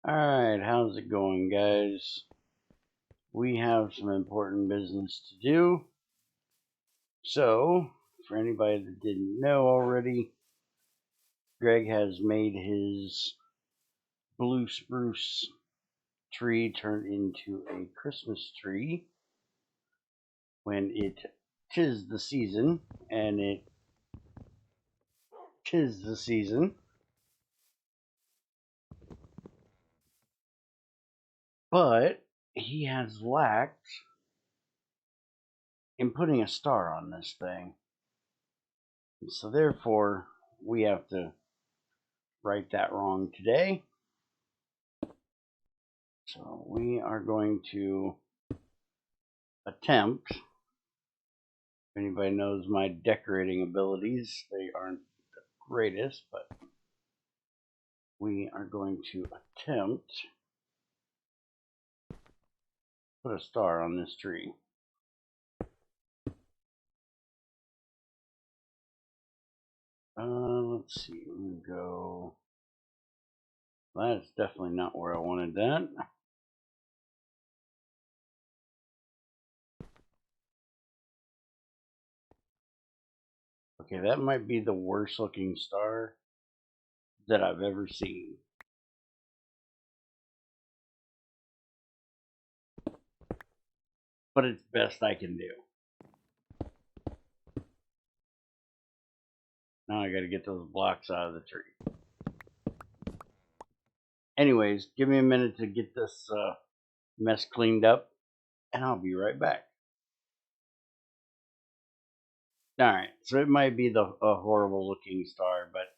Alright, how's it going, guys? We have some important business to do. So, for anybody that didn't know already, Greg has made his blue spruce tree turn into a Christmas tree when it tis the season, and it tis the season. But he has lacked in putting a star on this thing. So therefore, we have to right that wrong today. So we are going to attempt, if anybody knows my decorating abilities, they aren't the greatest, but we are going to attempt put a star on this tree. Let's see, I'm going to go, that's definitely not where I wanted that. Okay, that might be the worst looking star that I've ever seen. But it's best I can do. Now I gotta get those blocks out of the tree. Anyways, give me a minute to get this mess cleaned up, and I'll be right back. Alright, so it might be a horrible looking star, but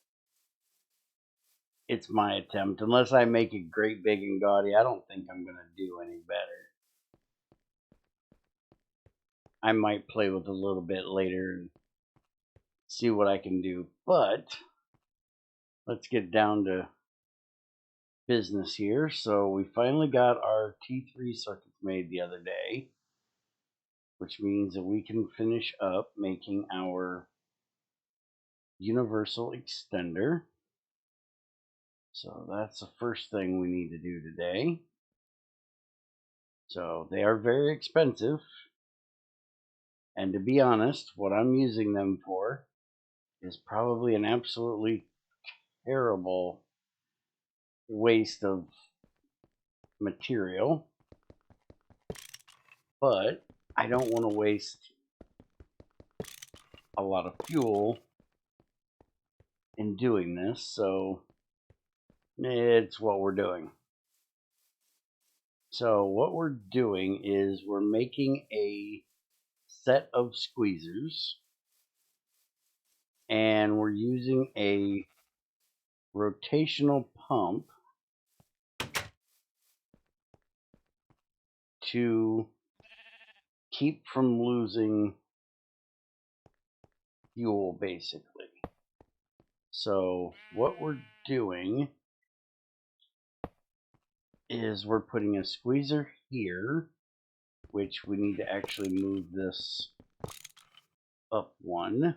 it's my attempt. Unless I make it great, big, and gaudy, I don't think I'm going to do any better. I might play with it a little bit later and see what I can do. But let's get down to business here. So we finally got our T3 circuits made the other day, which means that we can finish up making our universal extender. So that's the first thing we need to do today. So they are very expensive. And to be honest, what I'm using them for is probably an absolutely terrible waste of material. But I don't want to waste a lot of fuel in doing this, so it's what we're doing. So what we're doing is we're making a set of squeezers, and we're using a rotational pump to keep from losing fuel, basically. So what we're doing is we're putting a squeezer here, which we need to actually move this up one.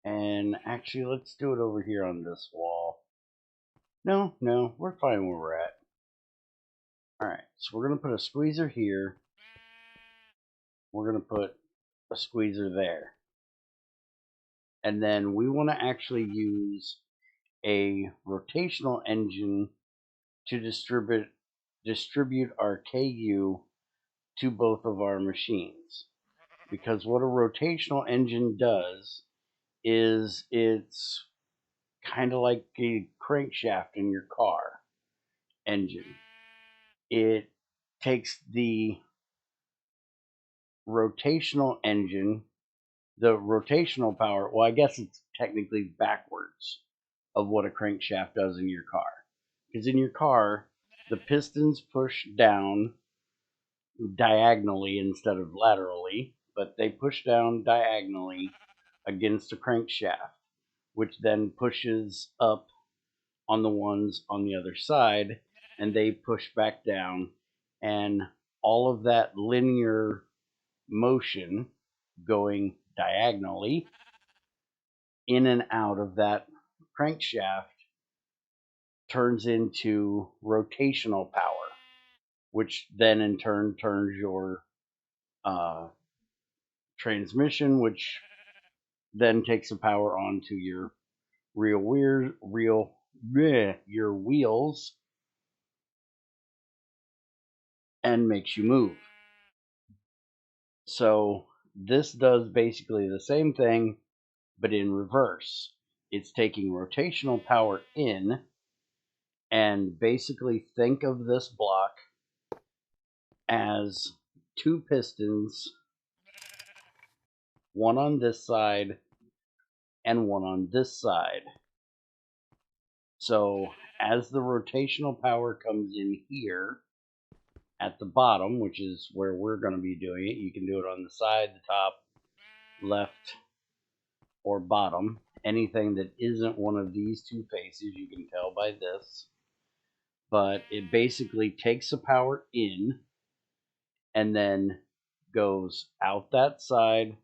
And actually, let's do it over here on this wall. No, we're fine where we're at. Alright, so we're going to put a squeezer here. We're going to put a squeezer there. And then we want to actually use a rotational engine to distribute our KU to both of our machines. Because what a rotational engine does is it's kind of like a crankshaft in your car engine. It takes the rotational engine, the rotational power, well, I guess it's technically backwards of what a crankshaft does in your car. Because in your car, the pistons push down diagonally instead of laterally, but they push down diagonally against a crankshaft, which then pushes up on the ones on the other side, and they push back down, and all of that linear motion going diagonally in and out of that crankshaft turns into rotational power, which then in turn turns your transmission, which then takes the power onto your your wheels and makes you move. So this does basically the same thing, but in reverse. It's taking rotational power in, and basically think of this block as two pistons, one on this side and one on this side. So as the rotational power comes in here at the bottom, which is where we're going to be doing it, you can do it on the side, the top, left, or bottom. Anything that isn't one of these two faces, you can tell by this. But it basically takes the power in and then goes out that side,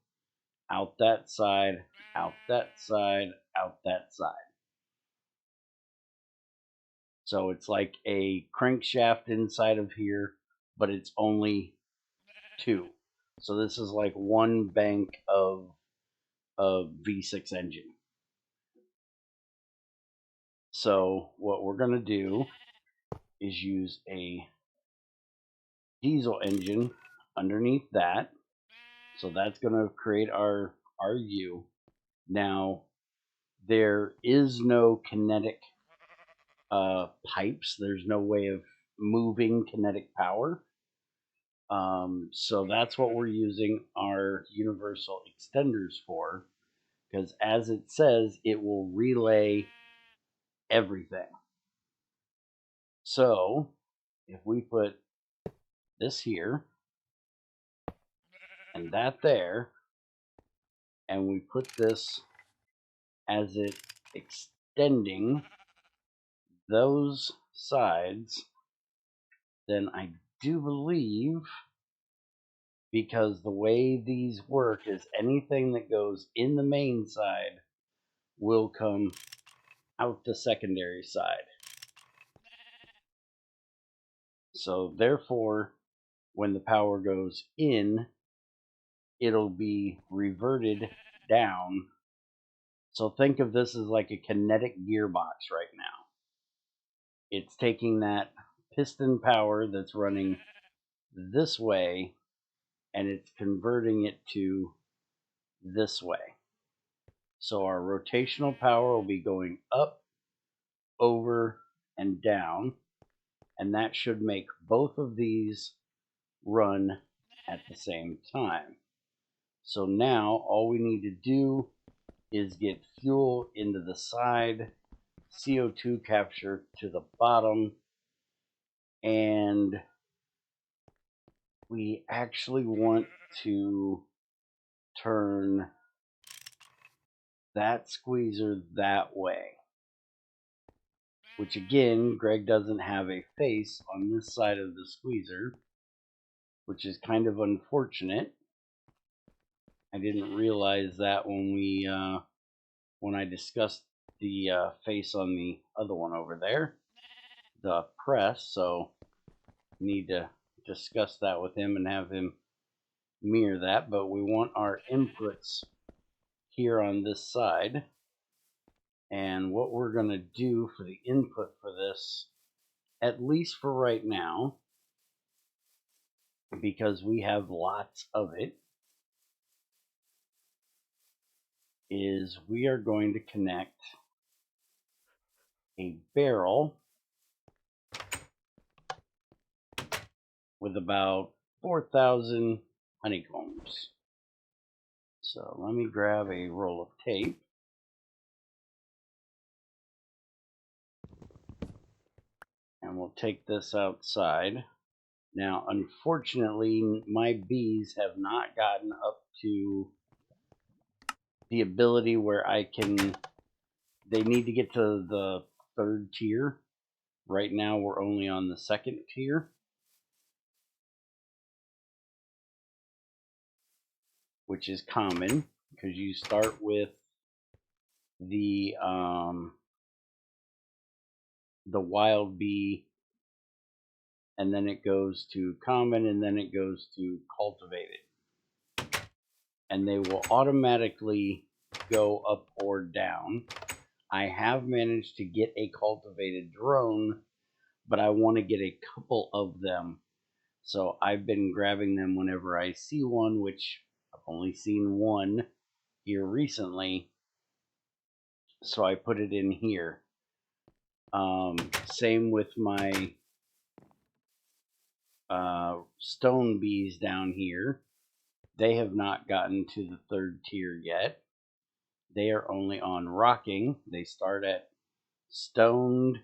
out that side, out that side, out that side. So it's like a crankshaft inside of here, but it's only two. So this is like one bank of a V6 engine. So what we're going to do is use a diesel engine underneath that. So that's going to create our U. Now, there is no kinetic pipes. There's no way of moving kinetic power. So that's what we're using our universal extenders for, because as it says, it will relay everything. So if we put this here and that there, and we put this as it extending those sides, then I do believe, because the way these work is anything that goes in the main side will come out the secondary side. So therefore, when the power goes in, it'll be reverted down. So think of this as like a kinetic gearbox right now. It's taking that piston power that's running this way and it's converting it to this way. So our rotational power will be going up, over, and down, and that should make both of these run at the same time. So now all we need to do is get fuel into the side, CO2 capture to the bottom, and we actually want to turn that squeezer that way. Which again, Greg doesn't have a face on this side of the squeezer, which is kind of unfortunate. I didn't realize that when I discussed the face on the other one over there, the press. So need to discuss that with him and have him mirror that. But we want our inputs here on this side. And what we're going to do for the input for this, at least for right now, because we have lots of it, is we are going to connect a barrel with about 4,000 honeycombs. So let me grab a roll of tape. And we'll take this outside. Now, unfortunately, my bees have not gotten up to the ability where I can, they need to get to the third tier. Right now, we're only on the second tier, which is common because you start with the the wild bee, and then it goes to common, and then it goes to cultivated. And they will automatically go up or down. I have managed to get a cultivated drone, but I want to get a couple of them. So I've been grabbing them whenever I see one, which I've only seen one here recently. So I put it in here. Same with my stone bees down here. They have not gotten to the 3rd tier yet. They are only on rocking. They start at stoned,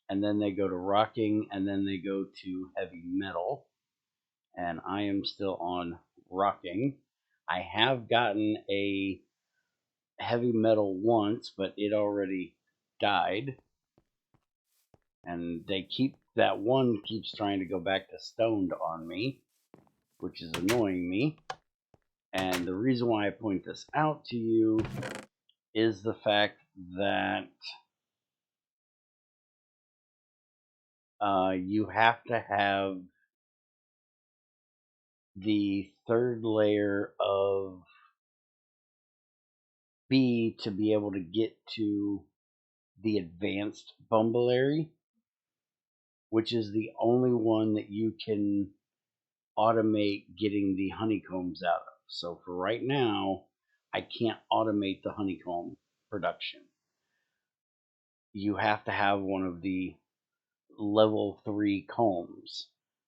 and then they go to rocking, and then they go to heavy metal. And I am still on rocking. I have gotten a heavy metal once, but it already died. And that one keeps trying to go back to stoned on me, which is annoying me. And the reason why I point this out to you is the fact that you have to have the 3rd layer of B to be able to get to the advanced bumbleberry, which is the only one that you can automate getting the honeycombs out of. So for right now, I can't automate the honeycomb production. You have to have one of the level 3 combs.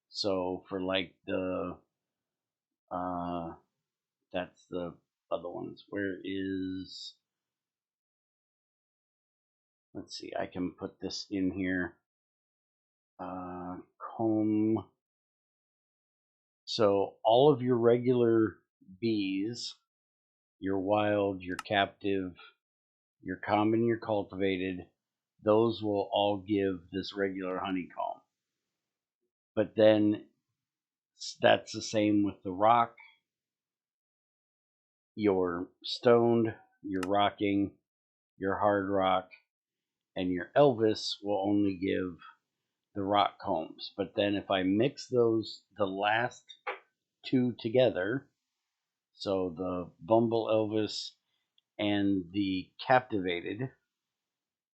So for like the that's the other ones. Where is, let's see, I can put this in here. Comb. So all of your regular bees, your wild, your captive, your common, your cultivated, those will all give this regular honeycomb. But then that's the same with the rock, your stoned, your rocking, your hard rock, and your Elvis will only give the rock combs. But then if I mix those, the last 2 together, so the Bumble Elvis and the Captivated,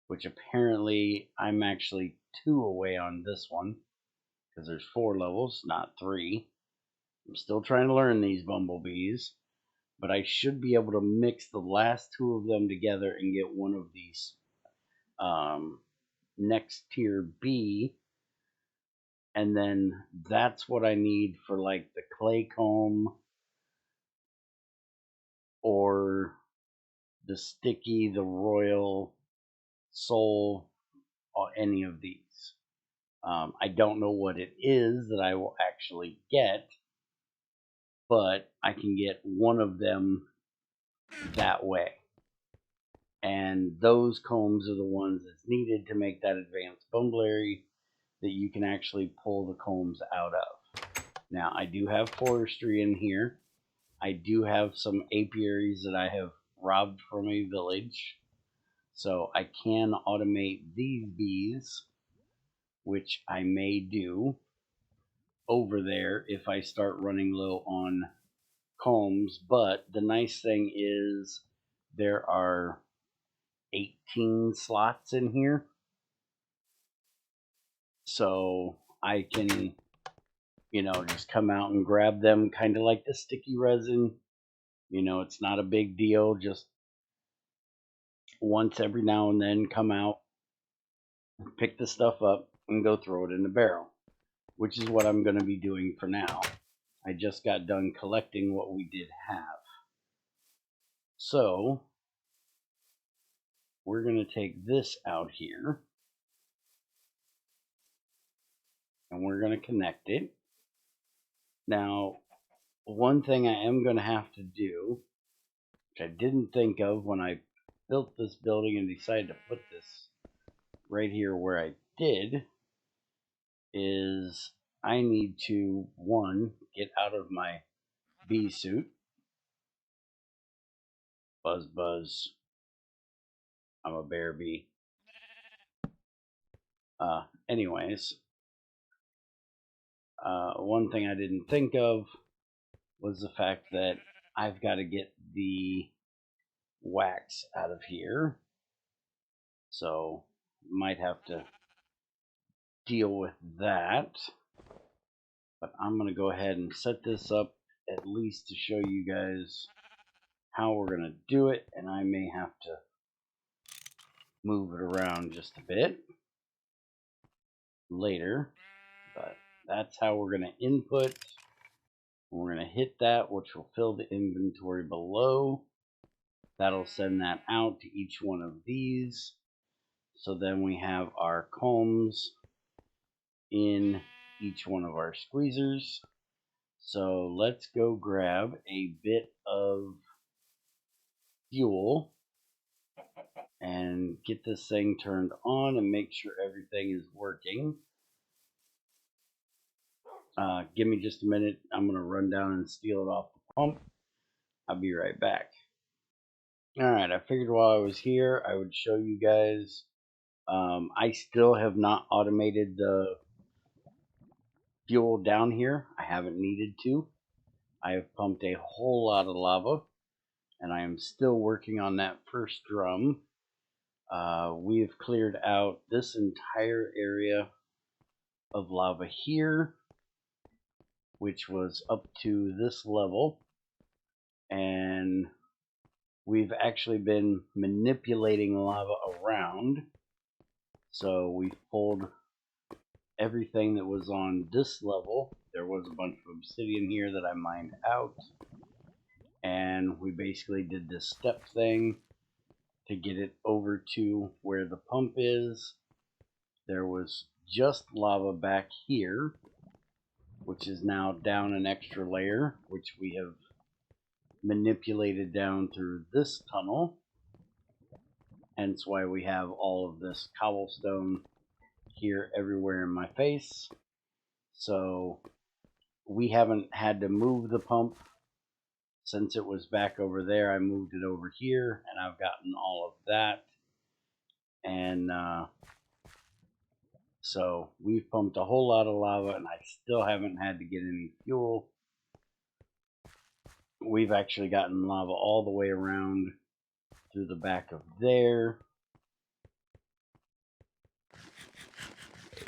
which apparently I'm actually 2 away on this one, because there's 4 levels, not 3. I'm still trying to learn these bumblebees, but I should be able to mix the last 2 of them together and get one of these next tier B, and then that's what I need for like the clay comb or the sticky, the royal soul, or any of these. I don't know what it is that I will actually get, but I can get one of them that way. And those combs are the ones that's needed to make that advanced bumbleberry that you can actually pull the combs out of. Now, I do have forestry in here. I do have some apiaries that I have robbed from a village. So I can automate these bees, which I may do over there if I start running low on combs. But the nice thing is there are 18 slots in here. So I can, just come out and grab them, kind of like the sticky resin. It's not a big deal. Just once every now and then come out, pick the stuff up, and go throw it in the barrel, which is what I'm going to be doing for now. I just got done collecting what we did have. So we're going to take this out here, and we're going to connect it. Now, one thing I am going to have to do, which I didn't think of when I built this building and decided to put this right here where I did, is I need to, one, get out of my bee suit. Buzz, buzz. I'm a bear bee. Anyways, one thing I didn't think of was the fact that I've got to get the wax out of here. So might have to deal with that. But I'm going to go ahead and set this up at least to show you guys how we're going to do it. And I may have to move it around just a bit later. But that's how we're going to input. We're going to hit that, which will fill the inventory below. That'll send that out to each one of these. So then we have our combs in each one of our squeezers. So let's go grab a bit of fuel and get this thing turned on and make sure everything is working. Give me just a minute. I'm going to run down and steal it off the pump. I'll be right back. Alright, I figured while I was here I would show you guys. I still have not automated the fuel down here. I haven't needed to. I have pumped a whole lot of lava, and I am still working on that first drum. We have cleared out this entire area of lava here, which was up to this level, and we've actually been manipulating lava around. So we pulled everything that was on this level. There was a bunch of obsidian here that I mined out, and we basically did this step thing to get it over to where the pump is. There was just lava back here, which is now down an extra layer, which we have manipulated down through this tunnel. Hence why we have all of this cobblestone here everywhere in my face. So we haven't had to move the pump. Since it was back over there, I moved it over here, and I've gotten all of that. And so we've pumped a whole lot of lava, and I still haven't had to get any fuel. We've actually gotten lava all the way around through the back of there.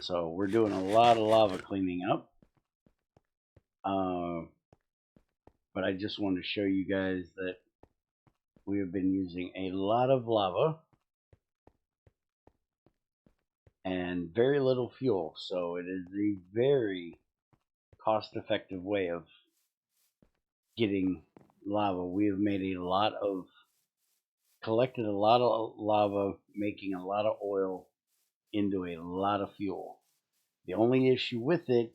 So we're doing a lot of lava cleaning up. But I just wanted to show you guys that we have been using a lot of lava and very little fuel. So it is a very cost-effective way of getting lava. We have collected a lot of lava, making a lot of oil into a lot of fuel. The only issue with it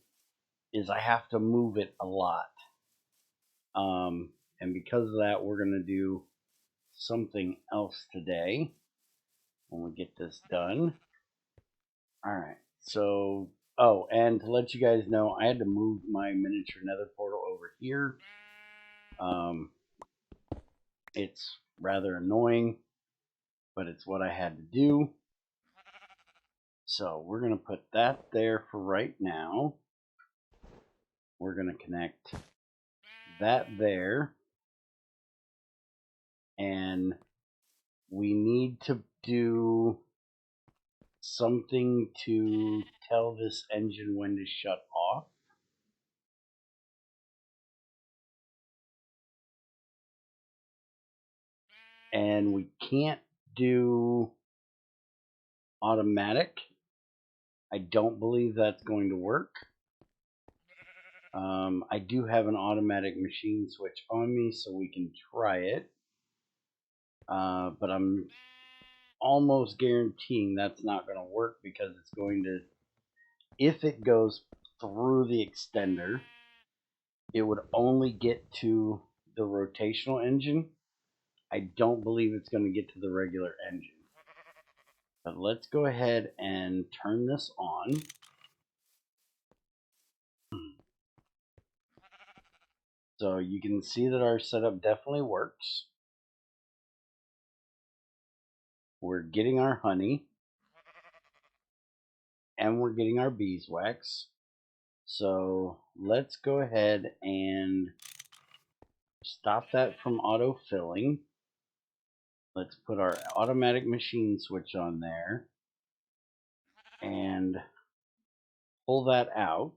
is I have to move it a lot. And because of that, we're going to do something else today when we get this done. Alright, so, and to let you guys know, I had to move my miniature nether portal over here. It's rather annoying, but it's what I had to do. So we're going to put that there for right now. We're going to connect that there. And we need to do something to tell this engine when to shut off. And we can't do automatic. I don't believe that's going to work. I do have an automatic machine switch on me, so we can try it. But I'm almost guaranteeing that's not going to work because it's going to, if it goes through the extender, it would only get to the rotational engine. I don't believe it's going to get to the regular engine. But let's go ahead and turn this on. So you can see that our setup definitely works. We're getting our honey. and we're getting our beeswax. So let's go ahead and stop that from auto-filling. Let's put our automatic machine switch on there and pull that out.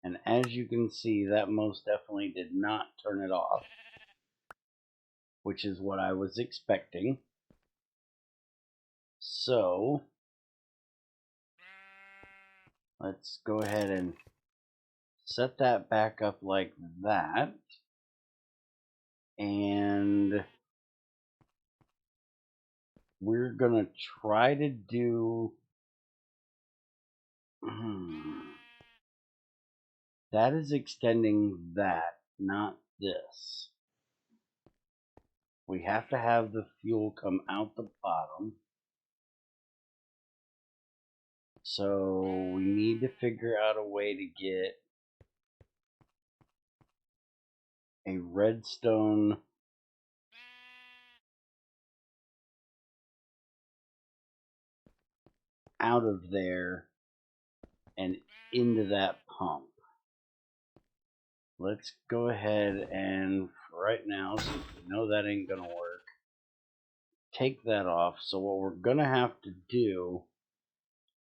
And as you can see, that most definitely did not turn it off, which is what I was expecting. So let's go ahead and set that back up like that. And we're going to try to do... that is extending that, not this. We have to have the fuel come out the bottom. So we need to figure out a way to get a redstone out of there and into that pump. Let's go ahead and right now, since we know that ain't gonna work, take that off. So what we're gonna have to do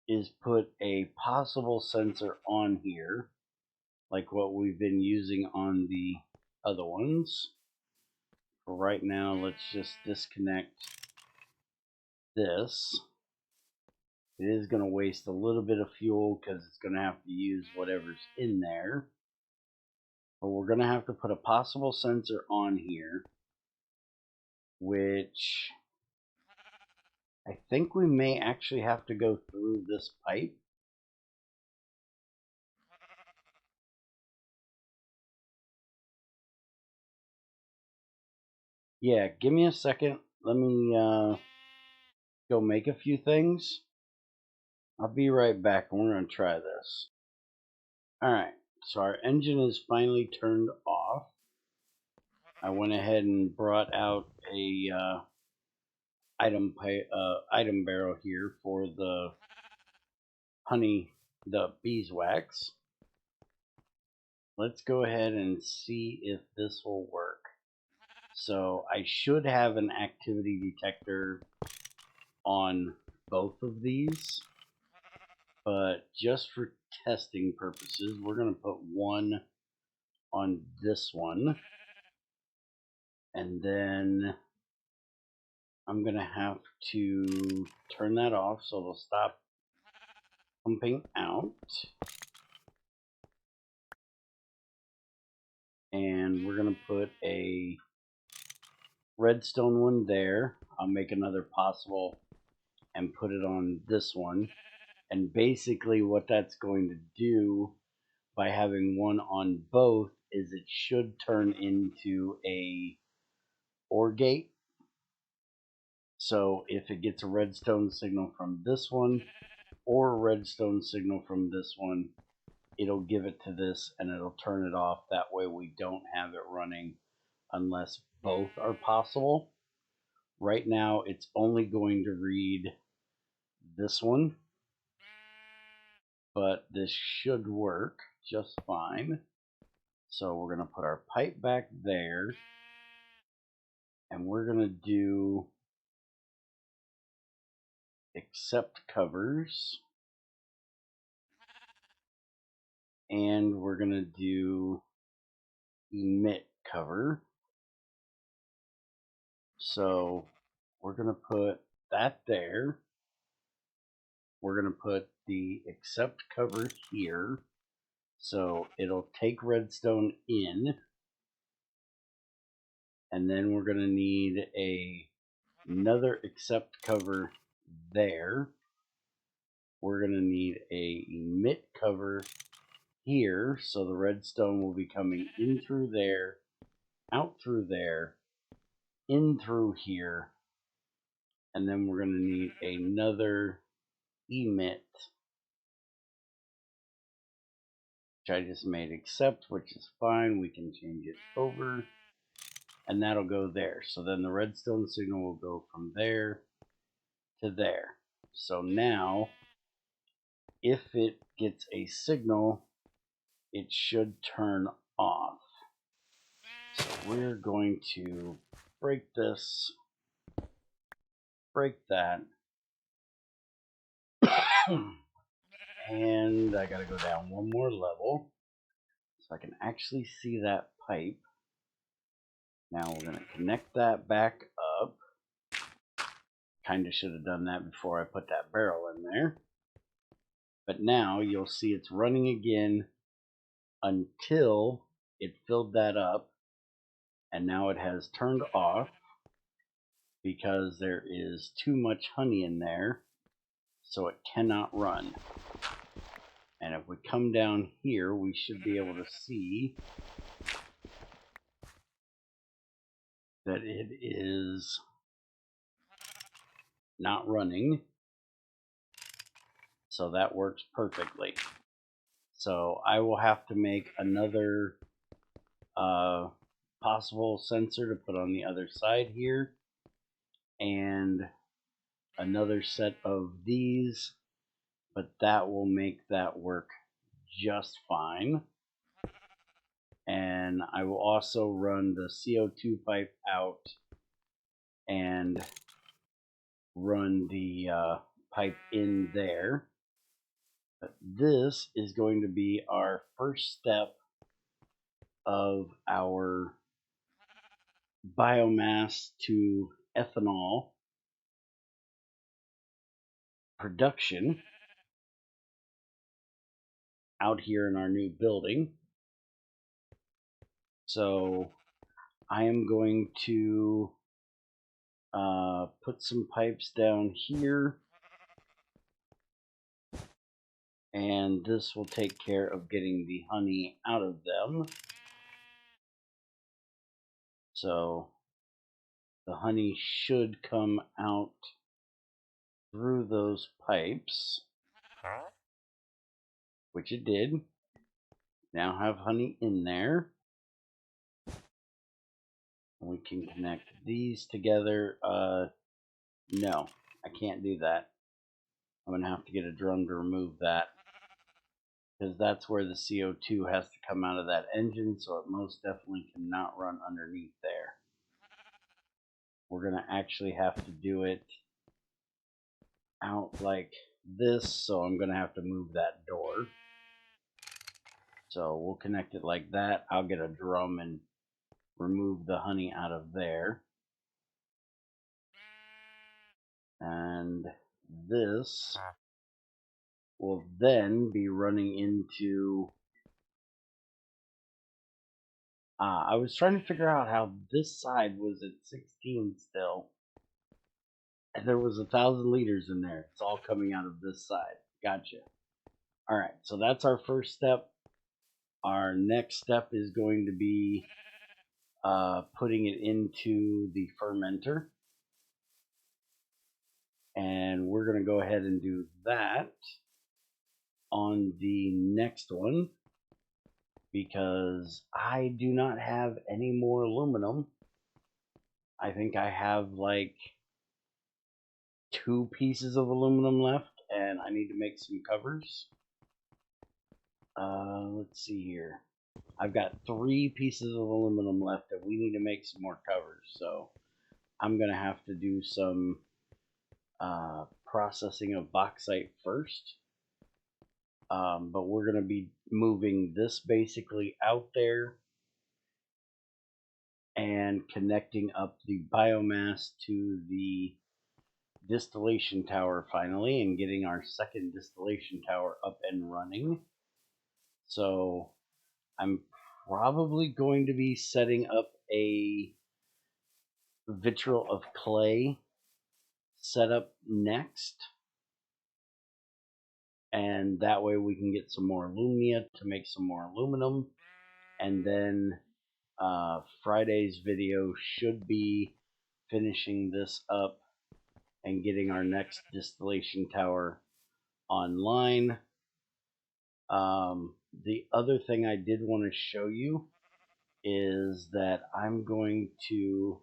is put a possible sensor on here, like what we've been using on the other ones. For right now, let's just disconnect this. It is going to waste a little bit of fuel because it's going to have to use whatever's in there. But we're going to have to put a possible sensor on here, which I think we may actually have to go through this pipe. Yeah, give me a second. Let me go make a few things. I'll be right back and we're going to try this. Alright, so our engine is finally turned off. I went ahead and brought out a item barrel here for the the beeswax. Let's go ahead and see if this will work. So I should have an activity detector on both of these, but just for testing purposes, we're going to put one on this one, and then I'm going to have to turn that off so it'll stop pumping out. And we're going to put a redstone one there. I'll make another possible and put it on this one. And basically what that's going to do by having one on both is it should turn into a OR gate. So if it gets a redstone signal from this one or a redstone signal from this one, it'll give it to this and it'll turn it off. That way we don't have it running unless both are possible. Right now it's only going to read this one, but this should work just fine. So we're going to put our pipe back there and we're going to do accept covers, and we're going to do emit cover. So we're going to put that there. We're going to put the accept cover here, so it'll take redstone in, and then we're going to need another accept cover there. We're going to need a emit cover here, so the redstone will be coming in through there, out through there, in through here, and then we're going to need another emit, which I just made accept, which is fine. We can change it over, and that'll go there. So then the redstone signal will go from there to there. So now, if it gets a signal, it should turn off. So we're going to break this, break that, and I gotta go down one more level so I can actually see that pipe. Now we're gonna connect that back up. Kinda should have done that before I put that barrel in there. But now you'll see it's running again until it filled that up, and now it has turned off because there is too much honey in there, so it cannot run. And if we come down here, we should be able to see that it is not running. So that works perfectly. So I will have to make another possible sensor to put on the other side here, and another set of these, but that will make that work just fine. And I will also run the CO2 pipe out and run the pipe in there. But this is going to be our first step of our biomass to ethanol production out here in our new building. So I am going to put some pipes down here, and this will take care of getting the honey out of them. So the honey should come out through those pipes, which it did. Now have honey in there. We can connect these together. No, I can't do that. I'm going to have to get a drum to remove that, because that's where the CO2 has to come out of that engine, so it most definitely cannot run underneath there. We're going to actually have to do it out like this, so I'm going to have to move that door. So we'll connect it like that. I'll get a drum and remove the honey out of there. And this will then be running into... I was trying to figure out how this side was at 16 still. And there was 1,000 liters in there. It's all coming out of this side. Gotcha. Alright, so that's our first step. Our next step is going to be putting it into the fermenter. And we're going to go ahead and do that on the next one, because I do not have any more aluminum. I think I have like 2 pieces of aluminum left, and I need to make some covers. Let's see here. I've got 3 pieces of aluminum left, and we need to make some more covers. So I'm going to have to do some processing of bauxite first. But we're going to be moving this basically out there and connecting up the biomass to the distillation tower finally, and getting our second distillation tower up and running. So I'm probably going to be setting up a vitriol of clay setup next, and that way we can get some more alumina to make some more aluminum. And then Friday's video should be finishing this up and getting our next distillation tower online. The other thing I did want to show you is that I'm going to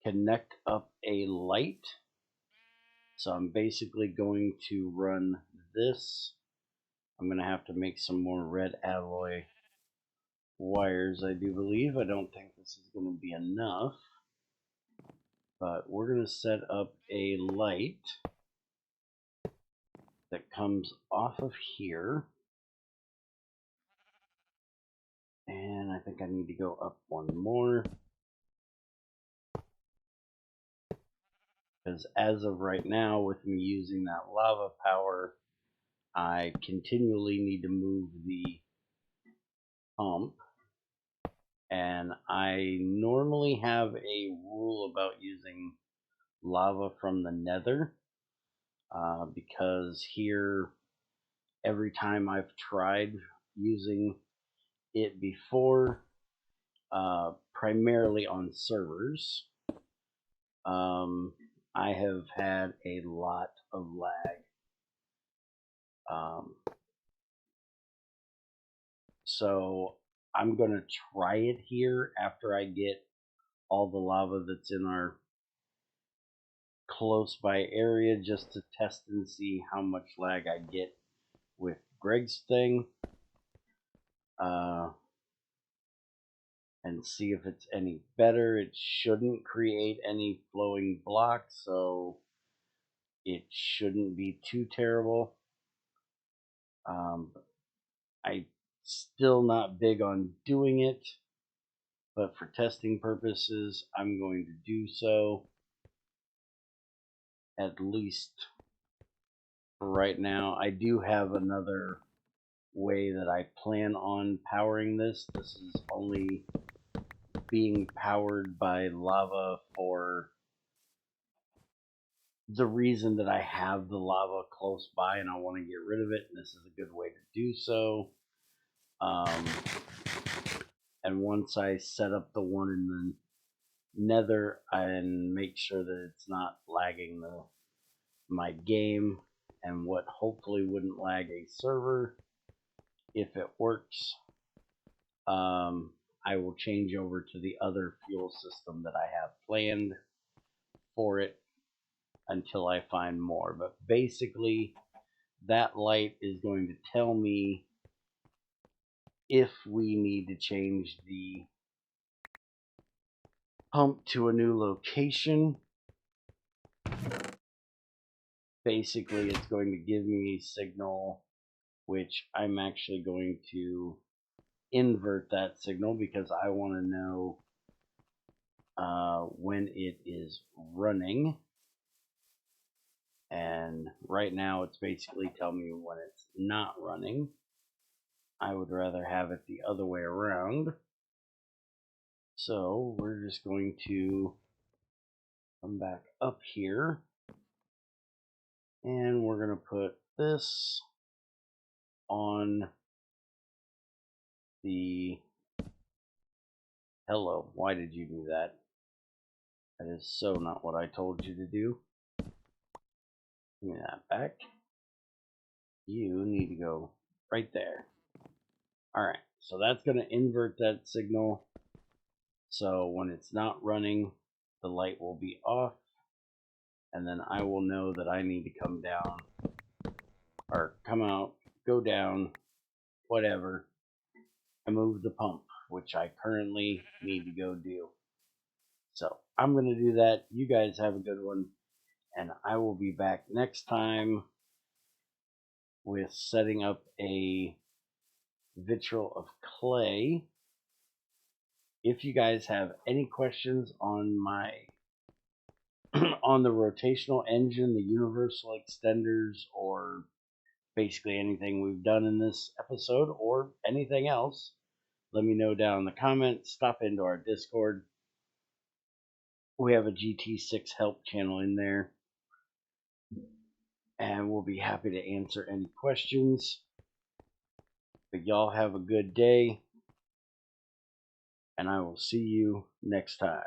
connect up a light So I'm basically going to run this. I'm going to have to make some more red alloy wires, I do believe. I don't think this is going to be enough. But we're going to set up a light that comes off of here. And I think I need to go up one more. Because as of right now, with me using that lava power, I continually need to move the pump. And I normally have a rule about using lava from the nether. Because here, every time I've tried using it before, primarily on servers, I have had a lot of lag. So I'm going to try it here after I get all the lava that's in our close by area, just to test and see how much lag I get with Greg's thing. And see if it's any better. It shouldn't create any flowing blocks, so it shouldn't be too terrible. I'm still not big on doing it, but for testing purposes, I'm going to do so, at least for right now. I do have another way that I plan on powering this. This is only being powered by lava for the reason that I have the lava close by and I want to get rid of it, and this is a good way to do so. And once I set up the one in the nether and make sure that it's not lagging my game, and what hopefully wouldn't lag a server if it works, I will change over to the other fuel system that I have planned for it until I find more. But basically, that light is going to tell me if we need to change the pump to a new location. Basically, it's going to give me a signal, which I'm actually going to invert that signal because I want to know when it is running. And right now it's basically telling me when it's not running. I would rather have it the other way around. So we're just going to come back up here, and we're going to put this on the... Hello, why did you do that? That is so not what I told you to do. Give me that back. You need to go right there. Alright, so that's going to invert that signal. So when it's not running, the light will be off. And then I will know that I need to come down, or come out, go down, whatever, and move the pump, which I currently need to go do. So I'm going to do that. You guys have a good one, and I will be back next time with setting up a vitriol of clay. If you guys have any questions on my on the rotational engine, the universal extenders, or basically anything we've done in this episode or anything else, let me know down in the comments. Stop into our Discord. We have a GT6 help channel in there, and we'll be happy to answer any questions. But y'all have a good day, and I will see you next time.